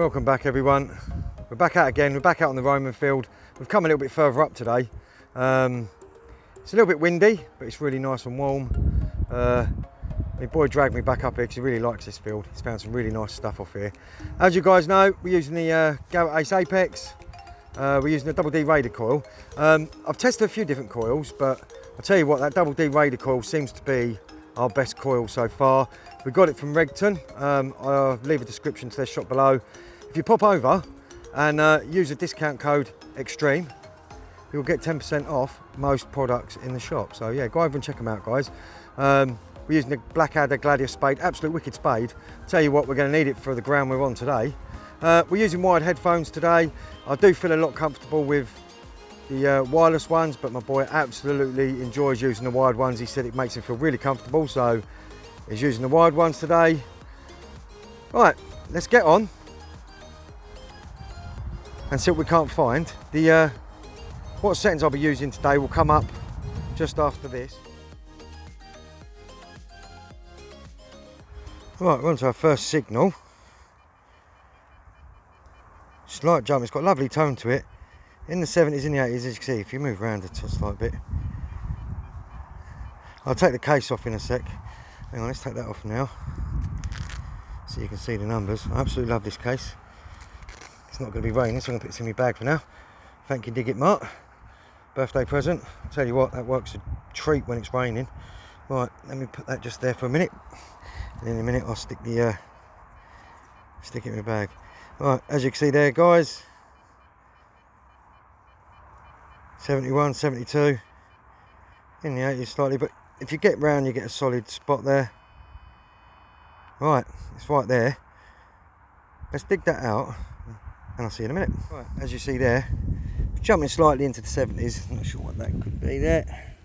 Welcome back everyone. We're back out again, we're back out on the Roman field. We've come a little bit further up today. It's a little bit windy, but it's really nice and warm. My boy dragged me back up here because he really likes this field. He's found some really nice stuff off here. As you guys know, we're using the Garrett Ace Apex. We're using the double D rader coil. I've tested a few different coils, but I'll tell you what, that double D rader coil seems to be our best coil so far. We got it from Regton. I'll leave a description to their shop below. If you pop over and use the discount code EXTREME, you'll get 10% off most products in the shop. So yeah, go over and check them out, guys. We're using the Blackadder Gladius spade, absolute wicked spade. Tell you what, we're going to need it for the ground we're on today. We're using wired headphones today. I do feel a lot comfortable with the wireless ones, but my boy absolutely enjoys using the wired ones. He said it makes him feel really comfortable, so he's using the wired ones today. Right, let's get on and see what we can't find. The what settings I'll be using today will come up just after this. Right, we're on to our first signal. Slight jump, it's got a lovely tone to it. In the 70s, in the 80s, as you can see, if you move around a slight bit. I'll take the case off in a sec. Hang on, let's take that off now, so you can see the numbers. I absolutely love this case. It's not going to be raining, so I'm going to put this in my bag for now. Thank you, Dig It Mark. Birthday present. I'll tell you what, that works a treat when it's raining. Right, let me put that just there for a minute. And in a minute, I'll stick it in my bag. Right, as you can see there, guys. 71, 72. In the 80s slightly, but if you get round, you get a solid spot there. Right, it's right there. Let's dig that out, and I'll see you in a minute. Right, as you see there, jumping slightly into the 70s. Not sure what that could be there.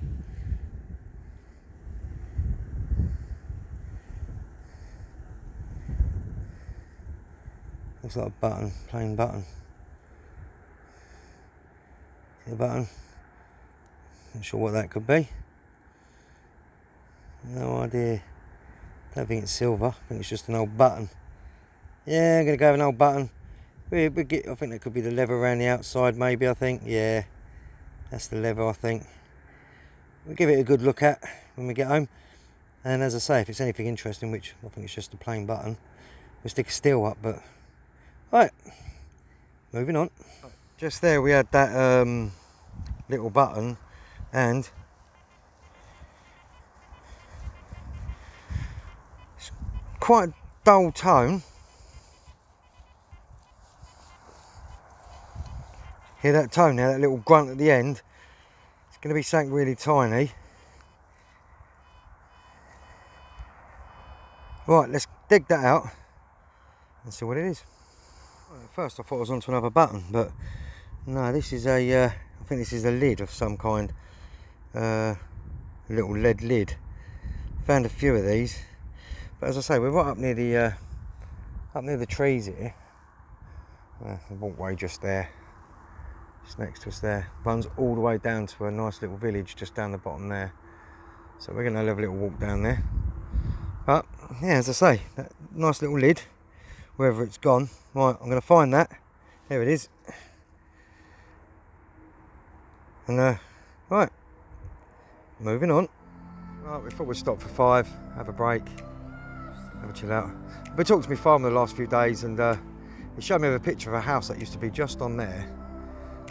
Looks like a button, plain button. See the button? Not sure what that could be. No idea. Don't think it's silver. I think it's just an old button. Yeah, I'm going to go with an old button. I think that could be the lever around the outside, maybe, I think. Yeah, that's the lever, I think. We'll give it a good look at when we get home. And as I say, if it's anything interesting, which I think it's just a plain button, we'll stick a steel up, but... Right, moving on. Just there we had that little button, and it's quite a dull tone. Hear that tone there, that little grunt at the end? It's going to be something really tiny. Right, let's dig that out and see what it is. At first I thought I was onto another button, but no, this is a, I think this is a lid of some kind, a little lead lid. Found a few of these, but as I say, we're right up near the trees here. The walkway just there, just next to us there, runs all the way down to a nice little village just down the bottom there. So we're going to have a little walk down there. But yeah, as I say, that nice little lid, wherever it's gone. Right, I'm going to find that. There it is. And right, moving on. Right, we thought we'd stop for 5, have a break, have a chill out. I've been talking to my farmer the last few days, and he showed me a picture of a house that used to be just on there.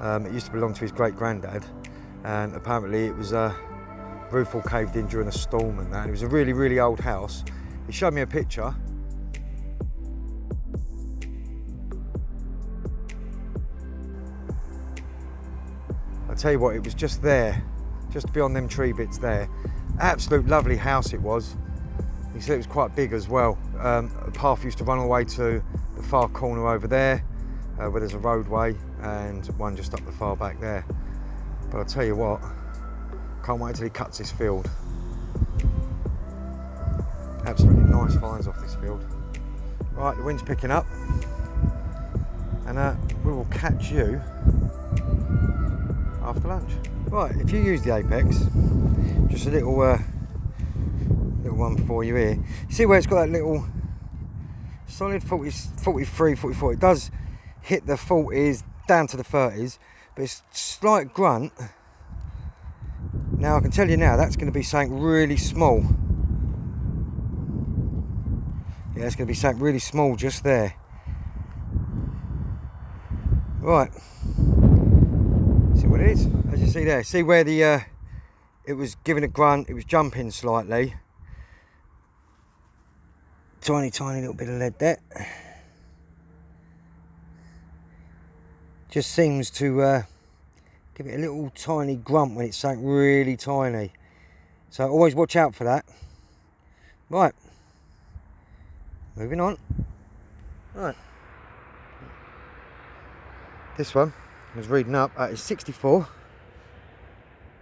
It used to belong to his great granddad, and apparently it was roof all caved in during a storm and that. It was a really, really old house. He showed me a picture. I tell you what, it was just there, just beyond them tree bits there. Absolute lovely house it was. He said it was quite big as well. A path used to run all the way to the far corner over there, where there's a roadway, and one just up the far back there. But I'll tell you what, can't wait till he cuts this field. Absolutely nice finds off this field. Right, the wind's picking up, and we will catch you after lunch. Right, if you use the Apex, just a little one for you here. See where it's got that little solid 40, 43, 44. It does hit the 40s down to the 30s, but it's slight grunt. Now I can tell you now that's going to be something really small. Yeah, it's going to be something really small just there. Right, see what it is. As you see there, see where the it was giving a grunt, it was jumping slightly. Tiny little bit of lead there. Just seems to give it a little tiny grunt when it's something really tiny. So always watch out for that. Right, moving on. Right, this one was reading up at 64,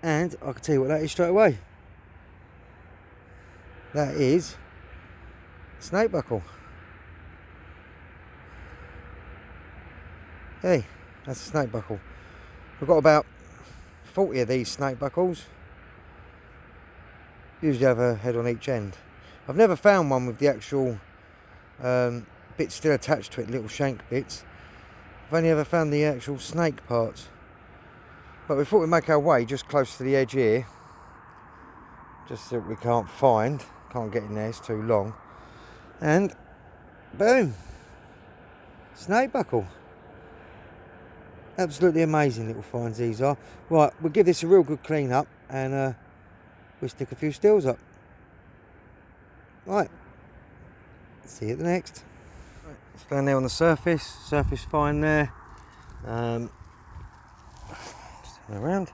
and I can tell you what that is straight away. That is snake buckle. Hey, that's a snake buckle. We've got about 40 of these snake buckles. Usually have a head on each end. I've never found one with the actual bits still attached to it, little shank bits. I've only ever found the actual snake parts. But we thought we'd make our way just close to the edge here. Just so we can't get in there, it's too long. And boom, snake buckle. Absolutely amazing little finds these are. Right, we'll give this a real good clean up, and we'll stick a few stills up. Right, see you at the next. Right, it's down there on the surface fine there. Just turn around.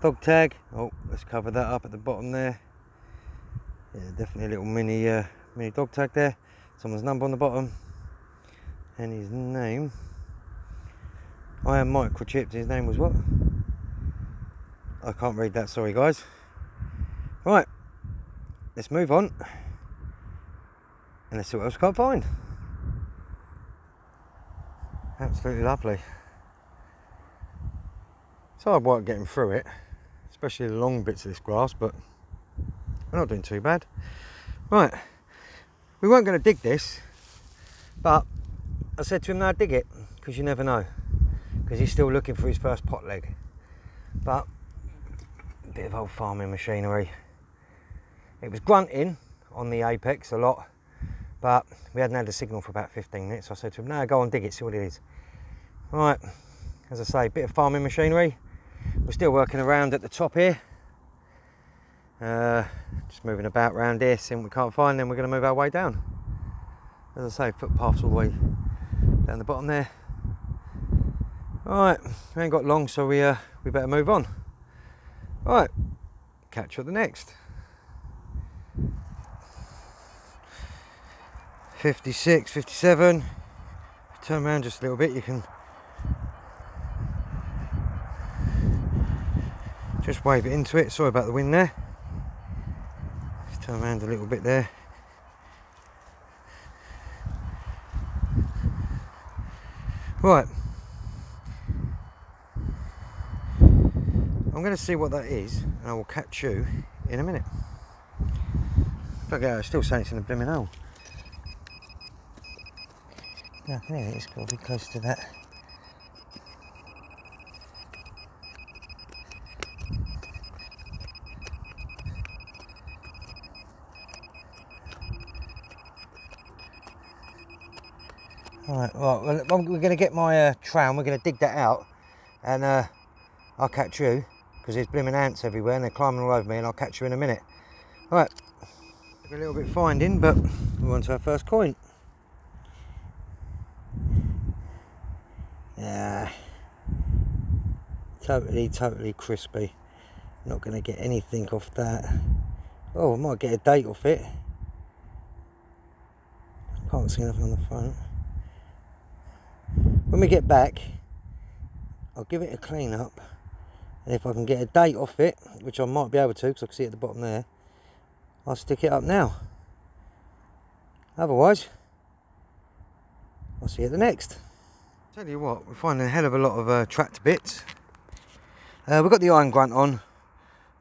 Dog tag, oh, let's cover that up at the bottom there. Yeah, definitely a little mini dog tag there. Someone's number on the bottom, and his name, I am microchipped. His name was what? I can't read that, sorry guys. Right, let's move on and let's see what else we can't find. Absolutely lovely. It's hard work getting through it, especially the long bits of this grass, but we're not doing too bad. Right, we weren't going to dig this, but I said to him, no, dig it, because you never know, because he's still looking for his first pot leg. But a bit of old farming machinery. It was grunting on the apex a lot, but we hadn't had a signal for about 15 minutes. So I said to him, no, go on, dig it, see what it is. Right, as I say, a bit of farming machinery. We're still working around at the top here. Just moving about around here, seeing what we can't find, then we're going to move our way down. As I say, footpaths all the way down the bottom there. Right, we ain't got long, so we better move on. Right, catch you at the next. 56, 57. Turn around just a little bit, you can just wave it into it. Sorry about the wind there. Just turn around a little bit there. Right. I'm going to see what that is, and I will catch you in a minute. Okay, I'm still saying it's in the blooming hole. Yeah, there it is, got to be close to that. Alright, well, we're going to get my trowel, we're going to dig that out, and I'll catch you, because there's blooming ants everywhere and they're climbing all over me, and I'll catch you in a minute. Alright, a little bit finding, but we're on to our first coin. Yeah, totally crispy. Not going to get anything off that. Oh, I might get a date off it. Can't see nothing on the front. When we get back, I'll give it a clean up, and if I can get a date off it, which I might be able to because I can see it at the bottom there, I'll stick it up now. Otherwise, I'll see you at the next. Tell you what, we're finding a hell of a lot of trapped bits. We've got the iron grunt on,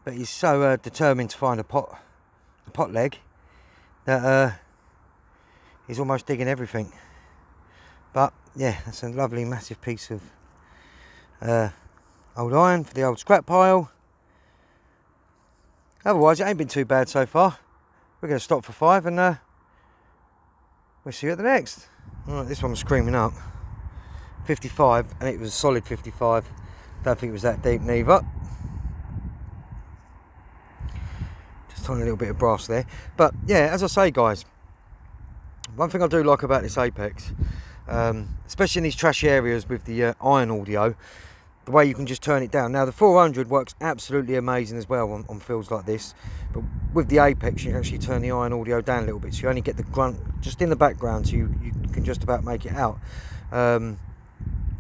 but he's so determined to find a pot leg that he's almost digging everything. But yeah, that's a lovely massive piece of old iron for the old scrap pile. Otherwise, it ain't been too bad so far. We're going to stop for 5 and we'll see you at the next. Alright, this one was screaming up. 55, and it was a solid 55. Don't think it was that deep neither. Just tiny little bit of brass there. But yeah, as I say, guys, one thing I do like about this Apex, especially in these trashy areas with the iron audio, the way you can just turn it down. Now the 400 works absolutely amazing as well on fields like this, but with the Apex you can actually turn the iron audio down a little bit, so you only get the grunt just in the background, so you can just about make it out. And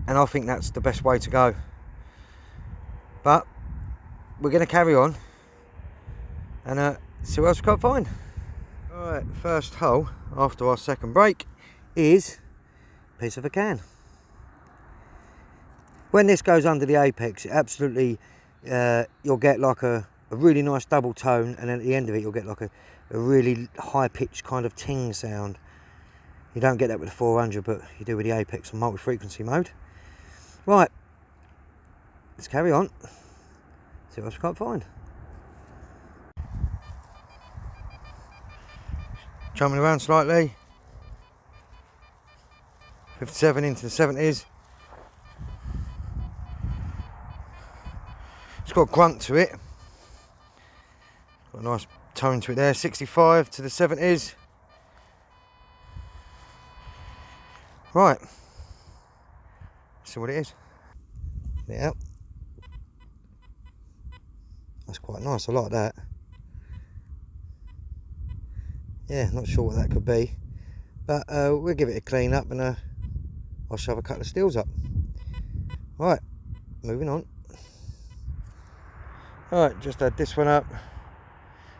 I think that's the best way to go. But we're going to carry on and see what else we can't find. Alright, first hole after our second break is a piece of a can. When this goes under the Apex, it absolutely, you'll get like a really nice double tone, and then at the end of it you'll get like a really high pitched kind of ting sound. You don't get that with the 400, but you do with the Apex on multi-frequency mode. Right, let's carry on, see what else we can't find. Jumping around slightly. 57 into the 70s. It's got a grunt to it. Got a nice tone to it there. 65 to the 70s. Right. See what it is. Yeah. That's quite nice. I like that. Yeah, not sure what that could be, but we'll give it a clean up and I'll shove a couple of steels up. Right, moving on. Alright, just had this one up.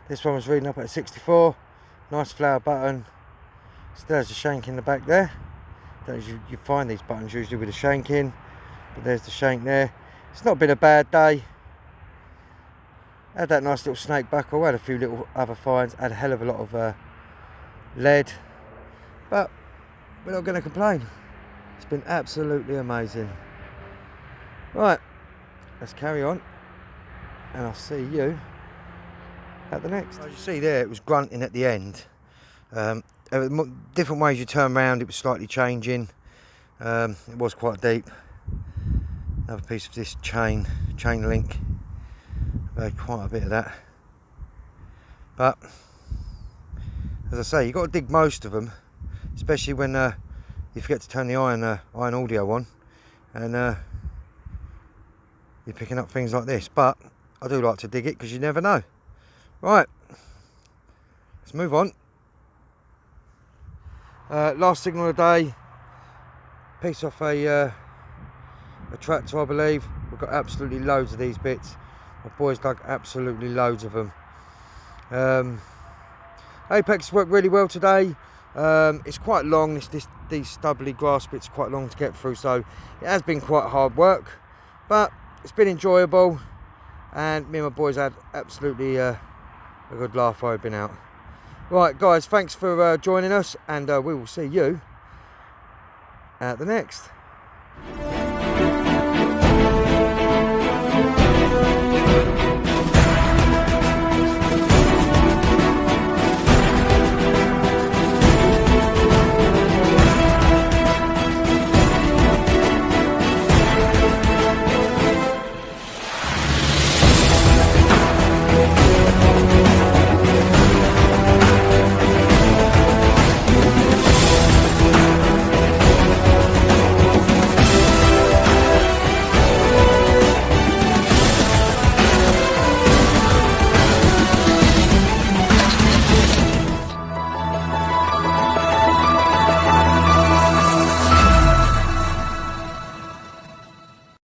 This one was reading up at 64. Nice flower button. Still has a shank in the back there. Don't you find these buttons usually with a shank in, but there's the shank there. It's not been a bad day. Had that nice little snake buckle. Had a few little other finds. Had a hell of a lot of lead, but we're not going to complain. It's been absolutely amazing. Right, let's carry on and I'll see you at the next. As you see there, it was grunting at the end. Different ways you turn around, it was slightly changing. It was quite deep. Another piece of this chain link. Quite a bit of that, but as I say, you've got to dig most of them, especially when you forget to turn the iron audio on, and you're picking up things like this. But I do like to dig it because you never know. Right, let's move on. Last signal of the day, piece off a tractor, I believe. We've got absolutely loads of these bits. My boys dug absolutely loads of them. Apex worked really well today. It's quite long, these stubbly grass bits are quite long to get through, so it has been quite hard work, but it's been enjoyable, and me and my boys had absolutely a good laugh while I've been out. Right guys, thanks for joining us, and we will see you at the next.